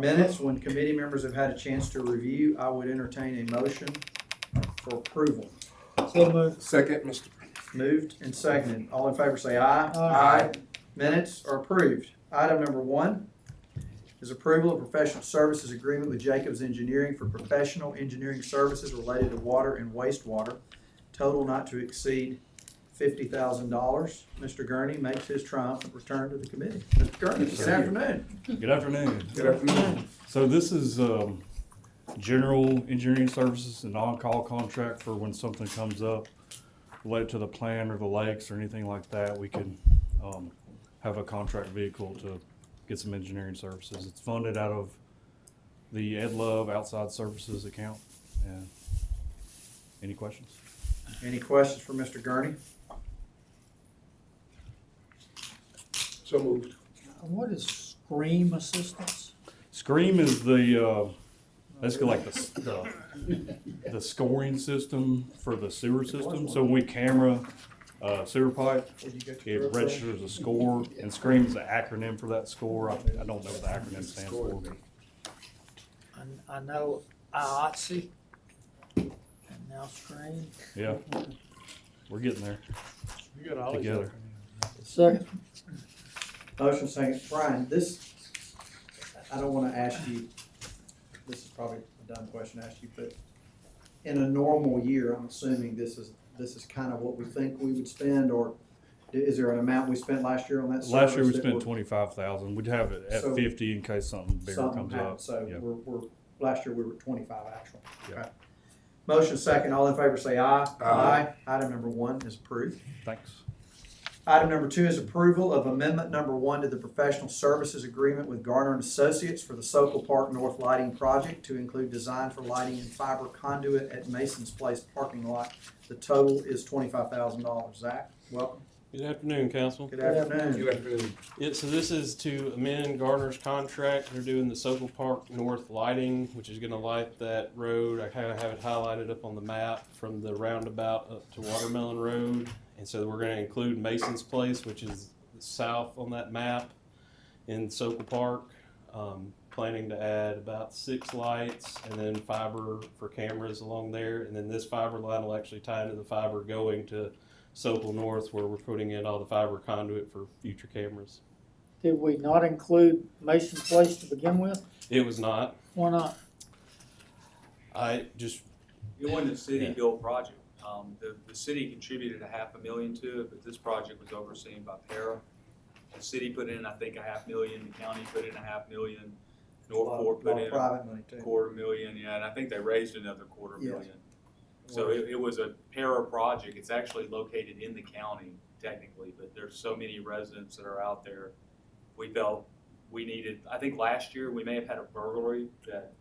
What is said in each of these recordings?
minutes, when committee members have had a chance to review, I would entertain a motion for approval. So moved. Second, Mr. Moved and seconded. All in favor say aye. Aye. Minutes are approved. Item number 1 is approval of professional services agreement with Jacobs Engineering for professional engineering services related to water and wastewater. Total not to exceed $50,000. Mr. Gurney makes his triumphant return to the committee. Mr. Gurney, good afternoon. Good afternoon. Good afternoon. So this is general engineering services, an on-call contract for when something comes up related to the plant or the lakes or anything like that. We can have a contract vehicle to get some engineering services. It's funded out of the Ed Love Outside Services account. And any questions? Any questions for Mr. Gurney? So moved. What is Scream Assistance? Scream is the basically like the scoring system for the sewer system. So when we camera sewer pipe, it registers a score, and Scream is the acronym for that score. I don't know what the acronym stands for. I know IOTC and now Scream. Yeah, we're getting there You got all these together. Second. Motion second. Brian, this, I don't want to ask you, this is probably a dumb question to ask you, but in a normal year, I'm assuming this is kind of what we think we would spend, or is there an amount we spent last year on that service? Last year we that spent we're- 25,000. We'd have it at So- 50 in case something bigger something comes happened. up. So Yeah. we're last year we were 25 actual. Yeah. Okay. Motion second. All in favor say aye. Aye. Item number 1 is approved. Thanks. Item number 2 is approval of amendment number 1 to the professional services agreement with Garner and Associates for the Sokol Park North Lighting Project to include design for lighting and fiber conduit at Mason's Place parking lot. The total is $25,000. Zach, welcome. Good afternoon, Council. Good afternoon. Good afternoon. Yeah, so this is to amend Garner's contract. They're doing the Sokol Park North lighting, which is gonna light that road. I kinda have it highlighted up on the map from the roundabout up to Watermelon Road. And so we're gonna include Mason's Place, which is south on that map in Sokol Park. Planning to add about 6 lights and then fiber for cameras along there. And then this fiber line will actually tie into the fiber going to Sokol North, where we're putting in all the fiber conduit for future cameras. Did we not include Mason Place to begin with? It was not. Why not? I just, It wasn't a Yeah. city-built project. The city contributed $500,000 to it, but this project was overseen by Para. The city put in, I think, $500,000, the county put in $500,000, Northport put in private money too. $250,000, yeah, and I think they raised another $250,000. Yes. So it was a Para project. It's actually located in the county technically, but there's so many residents that are out there. We felt we needed, I think last year we may have had a burglary that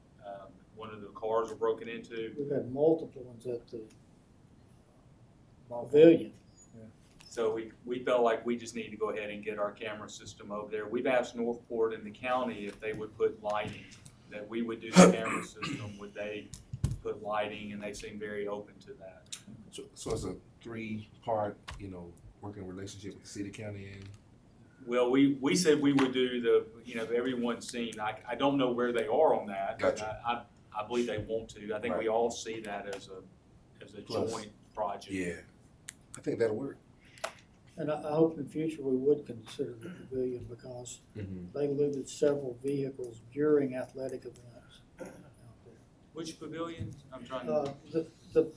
one of the cars were broken into. We've had multiple ones at the pavilion. So we felt like we just need to go ahead and get our camera system over there. We've asked Northport and the county if they would put lighting, that we would do the camera system, would they put lighting, and they seem very open to that. So it's a 3-part, working relationship with the city, county, and Well, we said we would do everyone's seen. I don't know where they are on that. but Gotcha. I believe they want to. I think we Right. all see that as a Plus. joint project. yeah, I think that'll work. And I hope in the future we would consider the pavilion because they looted several vehicles during athletic events out there. Which pavilion? I'm trying to. The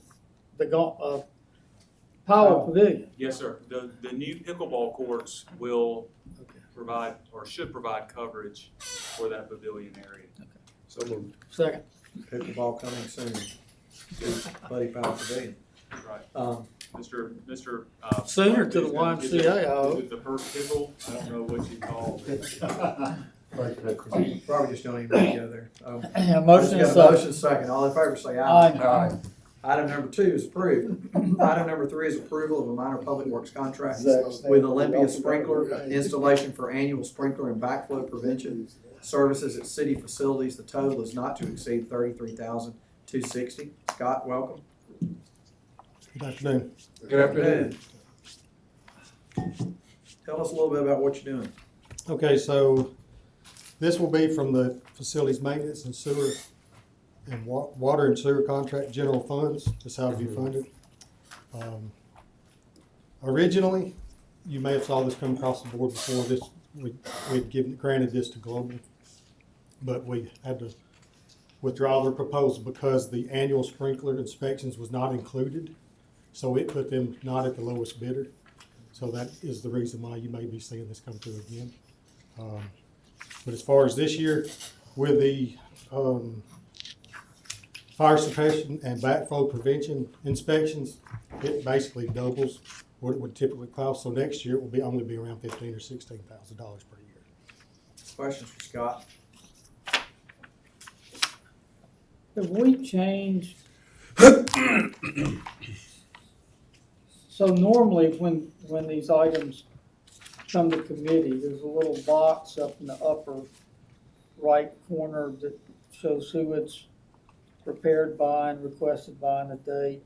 Powell Pavilion. Yes, sir. The new pickleball courts will Okay. provide or should provide coverage for that pavilion area. So moved. Second. Pickleball coming soon to Buddy Powell Pavilion. Right. Mr. Sooner to the is YMCA, I hope. Is it the first pickle? I don't know what you call it. Probably just don't even need to go there. Yeah, motion is Got a second. motion second. All in favor say aye. Aye. Item number 2 is approved. Item number 3 is approval of a minor public works contract with Olympia Sprinkler installation for annual sprinkler and backflow prevention services at city facilities. The total is not to exceed $33,260. Scott, welcome. Good afternoon. Good afternoon. Tell us a little bit about what you're doing. Okay, so This will be from the facilities maintenance and sewer and water and sewer contract general funds. That's how it'll be funded. Originally, you may have saw this come across the board before. We'd granted this to Global, but we had to withdraw their proposal because the annual sprinkler inspections was not included. So it put them not at the lowest bidder. So that is the reason why you may be seeing this come through again. But as far as this year, with the fire suppression and backflow prevention inspections, it basically doubles what it would typically cost. So next year it will only be around $15,000 or $16,000 per year. Questions for Scott? Have we changed? So normally when these items come to committee, there's a little box up in the upper right corner that shows who it's prepared by and requested by and the date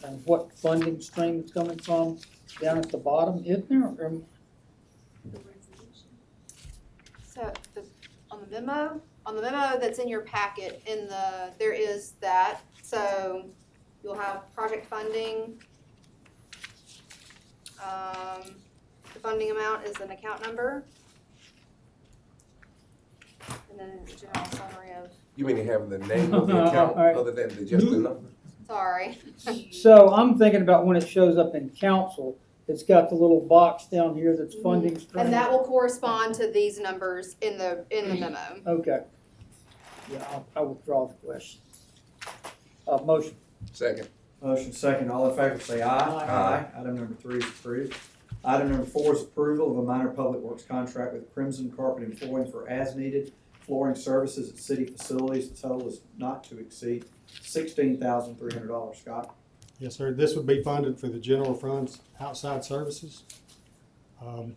and what funding stream it's coming from down at the bottom, isn't there? The resolution. So on the memo that's in your packet, there is that. So you'll have project funding. The funding amount is an account number. And then the general summary of, You mean having the name of the account Alright. other than just the number? sorry. So I'm thinking about when it shows up in council, it's got the little box down here that's funding stream. And that will correspond to these numbers in the memo. Okay. Yeah, I withdraw the question. Motion. Second. Motion second, all in favor say aye. Aye. Item number 3 is approved. Item number 4 is approval of a minor public works contract with Crimson Carpet and Flooring for as-needed flooring services at city facilities. The total is not to exceed $16,300. Scott? Yes, sir. This would be funded for the general funds outside services.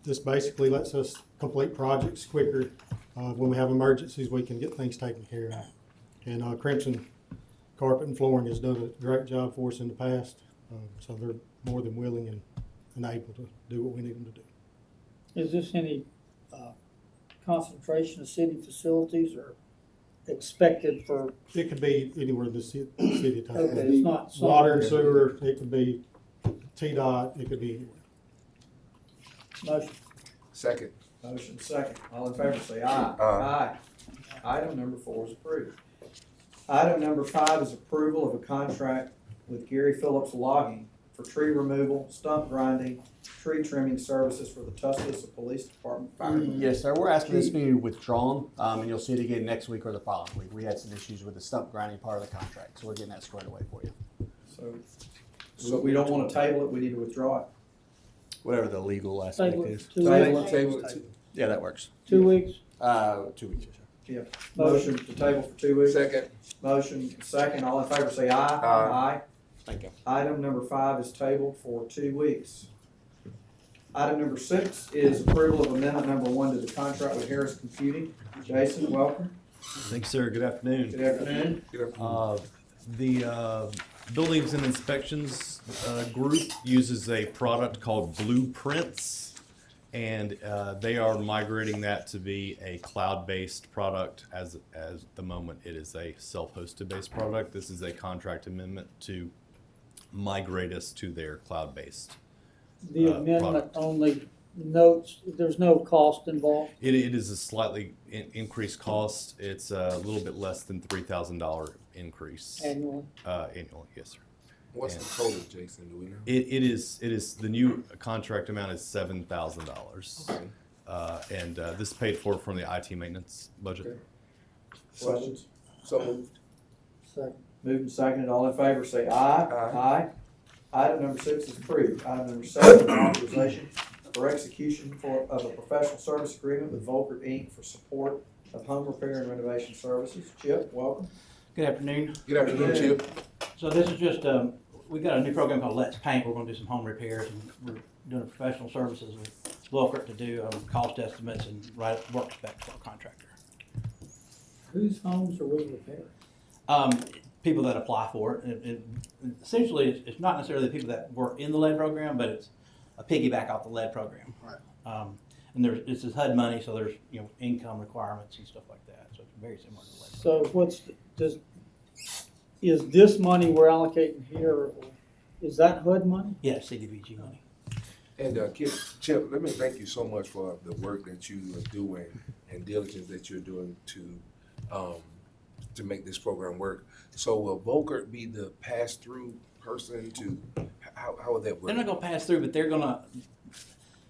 This basically lets us complete projects quicker. When we have emergencies, we can get things taken care of. And Crimson Carpet and Flooring has done a great job for us in the past, so they're more than willing and able to do what we need them to do. Is this any concentration of city facilities or expected for, It could be anywhere in the city. okay, it's not. Water and sewer, it could be TDOT, it could be anywhere. Motion. Second. Motion second, all in favor say aye. Aye. Item number 4 is approved. Item number 5 is approval of a contract with Gary Phillips Logging for tree removal, stump grinding, tree trimming services for the Tuscaloosa Police Department Fire. Yes, sir. We're asking this to be withdrawn, and you'll see it again next week or the following week. We had some issues with the stump grinding part of the contract, so we're getting that squared away for you. So we don't want to table it, we need to withdraw it. Whatever the legal aspect Table it is. 2 Table weeks. Table it. Yeah, that works. 2 weeks. 2 weeks, yes, sir. Yeah. Motion to table for 2 weeks. Second. Motion second, all in favor say aye. Aye. Thank you. Item number 5 is tabled for 2 weeks. Item number 6 is approval of amendment number 1 to the contract with Harris Computing. Jason, welcome. Thanks, sir. Good afternoon. Good afternoon. The Buildings and Inspections group uses a product called Blueprints, and they are migrating that to be a cloud-based product. As the moment, it is a self-hosted based product. This is a contract amendment to migrate us to their cloud-based. The amendment product. only notes, there's no cost involved. It is a slightly increased cost. It's a little bit less than $3,000 increase Annually. annually. Yes, sir. What's the total, Jason? Do we know? It is the new contract amount is $7,000, Okay. and this is paid for from the IT maintenance budget. Okay. Questions? So moved. Second. Moved and seconded, all in favor say aye. Aye. Item number 6 is approved. Item number 7 is authorization for execution of a professional service agreement with Volker Inc. for support of home repair and renovation services. Chip, welcome. Good afternoon. Good afternoon, Chip. So this is just, we've got a new program called Let's Paint. We're gonna do some home repairs, and we're doing professional services with Wilkert to do cost estimates and write work specs for a contractor. Whose homes are we repairing? People that apply for it, and essentially, it's not necessarily the people that work in the lead program, but it's a piggyback off the lead program. Right. And this is HUD money, so there's, you know, income requirements and stuff like that, so it's very similar to lead. So is this money we're allocating here, is that HUD money? Yeah, CDBG money. And Chip, let me thank you so much for the work that you are doing and diligence that you're doing to make this program work. So will Volkert be the pass-through person to, how would that work? They're not gonna pass through, but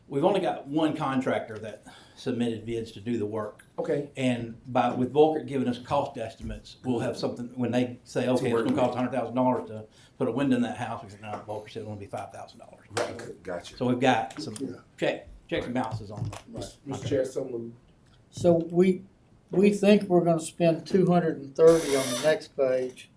we've only got one contractor that submitted bids to do the work. Okay. And with Volkert giving us cost estimates, we'll have something, when they say, okay, it's gonna cost $100,000 to put a window in that house, we say, no, Volkert said it's gonna be $5,000. Right, gotcha. So we've got some checks and balances on them. Mr. Chair, someone, So we think we're gonna spend 230 on the next page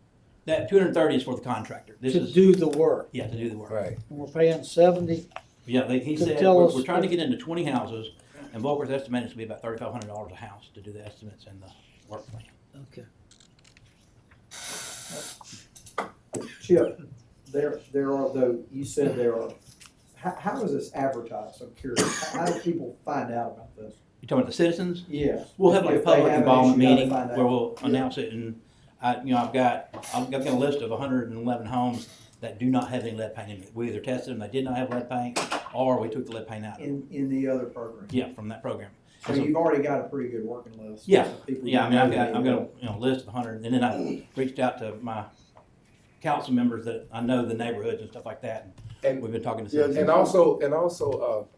That 230 is for the contractor. This to is, do the work, yeah, to do the work. right. and we're paying 70. Yeah, he To said, tell we're us trying to if- get into 20 houses, and Volker's estimated to be about $3,500 a house to do the estimates and the work plan. Okay. Chip, there are though, you said there are, how is this advertised? I'm curious. How do people find out about this? You talking about the citizens? Yes. We'll have like a If they public have an involvement issue, you gotta meeting find out. where we'll announce it, and I've got a list of 111 homes that do not have any lead paint in it. We either tested them, they did not have lead paint, or we took the lead paint out. In the other program? Yeah, from that program. So you've already got a pretty good working list? Yeah, of people yeah, I mean, you I've know. got a list of 100, and then I reached out to my council members that I know the neighborhoods and stuff like that, and And we've been talking to Yeah, citizens. And also,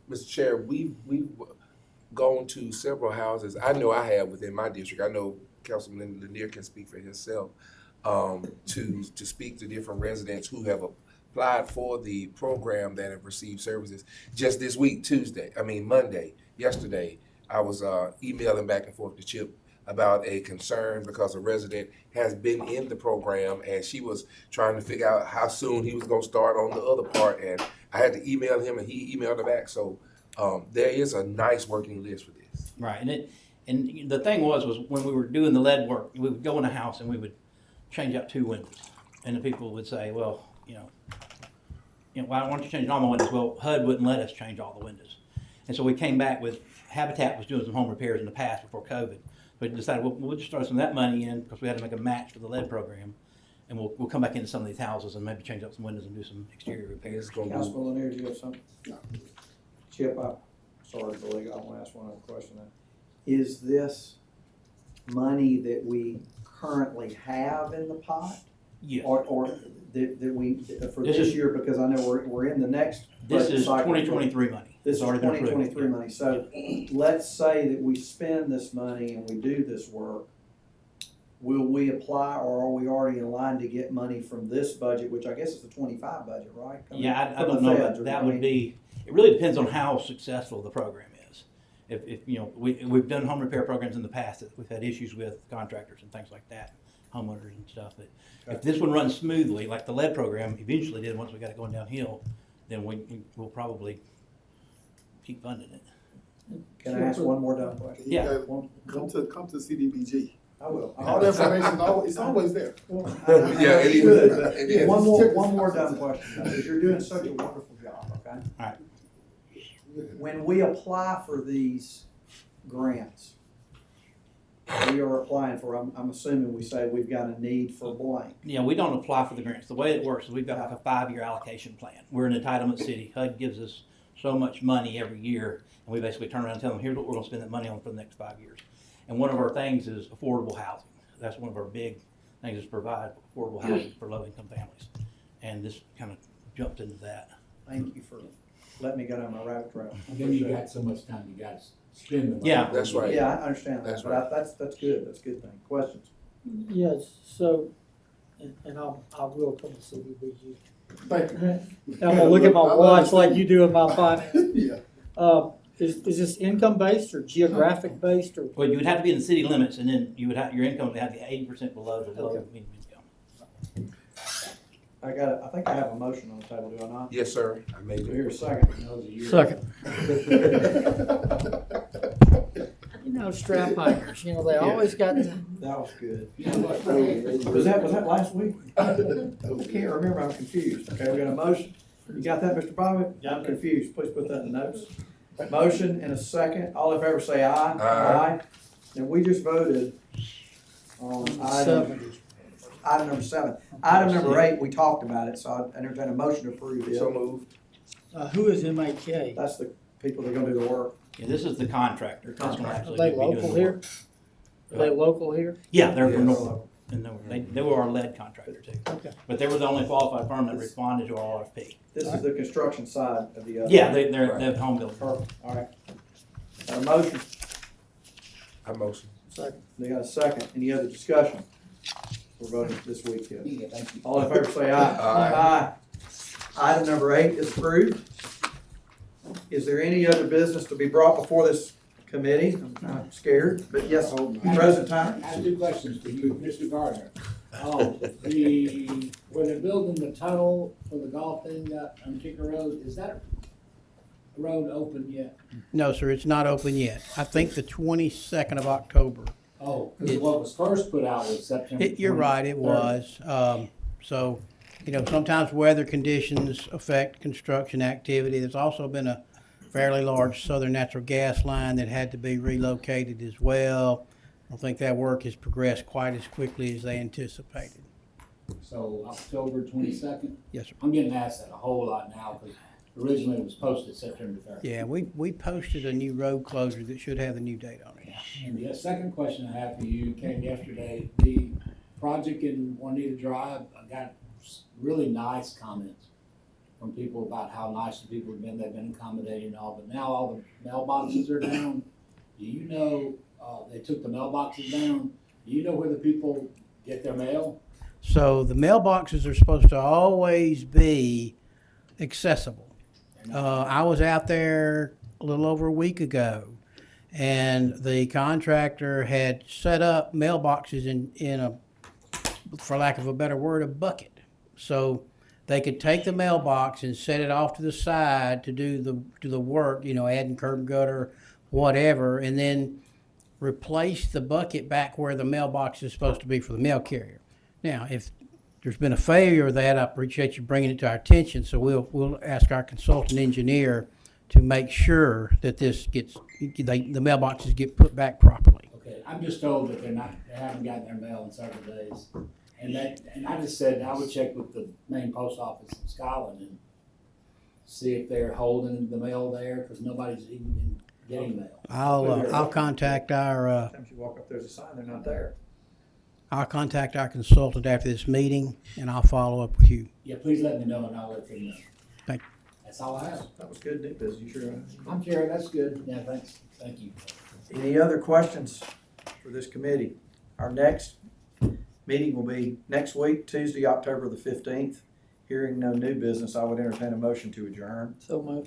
Mr. Chair, we've gone to several houses. I know I have within my district. I know Councilman Lanier can speak for himself. To speak to different residents who have applied for the program that have received services. Just this week, Monday, yesterday, I was emailing back and forth to Chip about a concern because a resident has been in the program and she was trying to figure out how soon he was gonna start on the other part, and I had to email him and he emailed her back. So there is a nice working list for this. Right, and the thing was when we were doing the lead work, we would go in a house and we would change out 2 windows, and the people would say, well, why don't you change all my windows? Well, HUD wouldn't let us change all the windows, and so we came back with Habitat was doing some home repairs in the past before COVID. We decided we'll just throw some of that money in because we had to make a match for the lead program, and we'll come back into some of these houses and maybe change out some windows and do some exterior repairs. Councilman Lanier, do you have something? Chip, sorry, Billy, I want to ask one other question. Is this money that we currently have in the pot? Yeah. Or that we, for This this is- year, because I know we're in the next. This budget is cycle. 2023 money. This It's is already been approved. 2023 money, so let's say that we spend this money and we do this work. Will we apply, or are we already in line to get money from this budget, which I guess is the 25 budget, right? Yeah, I From don't the know, feds, but or, that I would mean, be, it really depends on how successful the program is. If we've done home repair programs in the past that we've had issues with contractors and things like that, homeowners and stuff, but if this one runs smoothly, like the lead program eventually did, once we got it going downhill, then we'll probably keep funding it. Can I ask one more dumb question? Yeah. Come to CDBG. I will. All the information, it's always there. Yeah, it is. It is. One more dumb question, because you're doing such a wonderful job, okay? All right. When we apply for these grants, we are applying for, I'm assuming we say we've got a need for blank. Yeah, we don't apply for the grants. The way it works is we've got like a 5-year allocation plan. We're an entitlement city. HUD gives us so much money every year, and we basically turn around and tell them, here's what we're gonna spend that money on for the next 5 years. And one of our things is affordable housing. That's one of our big things, is provide affordable housing for low-income families. And this kind of jumped into that. Thank you for letting me go down my rabbit trail. And then you got so much time, you gotta spend the money. Yeah. That's right. Yeah, I understand That's that, but that's good, that's a good thing. Questions? Yes, so, and I will come to CDBG. Thank you. I'm gonna look at my watch like you do in my finance. Yeah. Is this income based or geographic based, or? Well, you would have to be in the city limits, and then you would have, your income would have to be 80% below the low Okay. median income. I think I have a motion on the table, do I not? Yes, sir. I made Do I it. hear a second? Second. You know, strap hikers, they always got the. That was good. Was that last week? I can't remember, I'm confused. Okay, we got a motion. You got that, Mr. Bobbitt? I'm confused. Please put that in the notes. Motion and a second. All in favor say aye. Aye. And we just voted on Seven. item number 7. Item number 8, we talked about it, so I entertain a motion to approve So it. moved. Who is MHA? That's the people that are gonna do the work. Yeah, this is the contractor. That's gonna Are actually they be doing local the here? work. Are they local here? Yeah, they're from Yes. Norfolk. And they were our lead contractor too. Okay. But they were the only qualified firm that responded to our RFP. This is the construction side of the. Yeah, they're home builders. Perfect, all right. Got a motion, I motion. Second. they got a second. Any other discussion? We're voting this week, yeah. Yeah, thank you. All in favor say aye. Aye. Item number 8 is approved. Is there any other business to be brought before this committee? I'm scared, but yes, President Tyner? I have 2 questions for you, Mr. Gardner. Where they're building the tunnel for the golf thing on Kicker Road, is that road open yet? No, sir, it's not open yet. I think the 22nd of October. Oh, because what was first put out was September. You're right, it 23rd. was. So, sometimes weather conditions affect construction activity. There's also been a fairly large southern natural gas line that had to be relocated as well. I don't think that work has progressed quite as quickly as they anticipated. So October 22nd? Yes, sir. I'm getting asked that a whole lot now, because originally it was posted September 3rd. Yeah, we posted a new road closure that should have the new date on it. And the second question I have for you came yesterday. The project in Juanita Drive, I got really nice comments from people about how nice the people have been. They've been accommodating and all, but now all the mailboxes are down. Do you know, they took the mailboxes down. Do you know where the people get their mail? So the mailboxes are supposed to always be accessible. I was out there a little over a week ago, and the contractor had set up mailboxes in a, for lack of a better word, a bucket. So they could take the mailbox and set it off to the side to do the work, adding curb and gutter, whatever, and then replace the bucket back where the mailbox is supposed to be for the mail carrier. Now, if there's been a failure of that, I appreciate you bringing it to our attention, so we'll ask our consultant engineer to make sure that the mailboxes get put back properly. Okay, I'm just told that they haven't gotten their mail in several days. And I just said I would check with the main post office in Scotland and see if they're holding the mail there, because nobody's even been getting mail. I'll contact our Sometimes you walk up, there's a sign, they're not there. I'll contact our consultant after this meeting, and I'll follow up with you. Yeah, please let me know and I'll let them know. Thank you. That's all I have. That was good, Nick, Biz, you sure? I'm sure that's good. Yeah, thanks. Thank you. Any other questions for this committee? Our next meeting will be next week, Tuesday, October the 15th. Hearing no new business, I would entertain a motion to adjourn. So moved.